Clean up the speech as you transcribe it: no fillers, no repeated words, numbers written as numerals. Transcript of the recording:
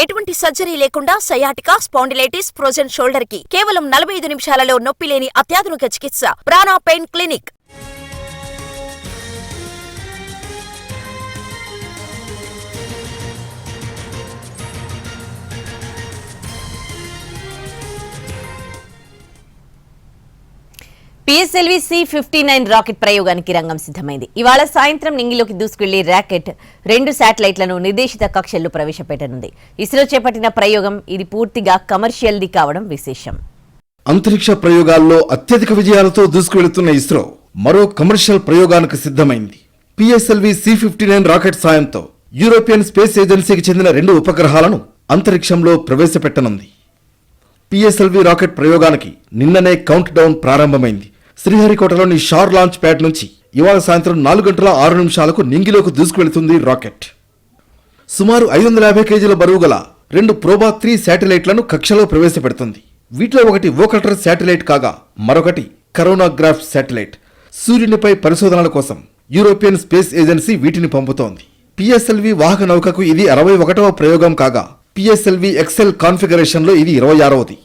ఎటువంటి సర్జరీ లేకుండా sciatica, spondylitis, frozen shoulder కి కేవలం 45 నిమిషాలలో నొప్పి లేని అత్యాధునిక చికిత్స ప్రాణ pain clinic. PSLV C-59 rocket ప్రయోగానికి రంగం సిద్ధమైంది. ఇవాళ సాయంత్రం నింగిలోకి దూసుకెళ్లి రాకెట్ 2 శాటిలైట్లను నిర్దేశిత కక్షల్లో ప్రవేశపెట్టనుంది. ఇస్రో చేపట్టిన ప్రయోగం ఇది పూర్తిగా కమర్షియల్ది కావడం విశేషం. అంతరిక్ష ప్రయోగాల్లో అత్యధిక విజయాలతో దూసుకువెళుతున్న ఇస్రో మరో కమర్షియల్ ప్రయోగానికి సిద్ధమైంది. PSLV C-59 రాకెట్ సాయంతో యూరోపియన్ స్పేస్ ఏజెన్సీకి చెందిన 2 ఉపగ్రహాలను అంతరిక్షంలో ప్రవేశపెట్టనుంది. PSLV రాకెట్ ప్రయోగానికి నిన్ననే కౌంట్ డౌన్ ప్రారంభమైంది. శ్రీహరికోటలోని షార్ లాంచ్ ప్యాడ్ నుంచి ఇవాళ సాయంత్రం 4:06 నింగిలోకి దూసుకువెళుతుంది రాకెట్. సుమారు 550 కేజీల బరువు గల 2 ప్రోబా 3 శాటిలైట్లను కక్షలో ప్రవేశపెడుతుంది. వీటిలో ఒకటి వోకల్టర్ శాటిలైట్ కాగా మరొకటి కరోనాగ్రాఫ్ శాటిలైట్. సూర్యునిపై పరిశోధనల కోసం యూరోపియన్ స్పేస్ ఏజెన్సీ వీటిని పంపుతోంది. PSLV వాహక నౌకకు ఇది 61వ ప్రయోగం కాగా PSLV XL కాన్ఫిగరేషన్లో ఇది 26వది.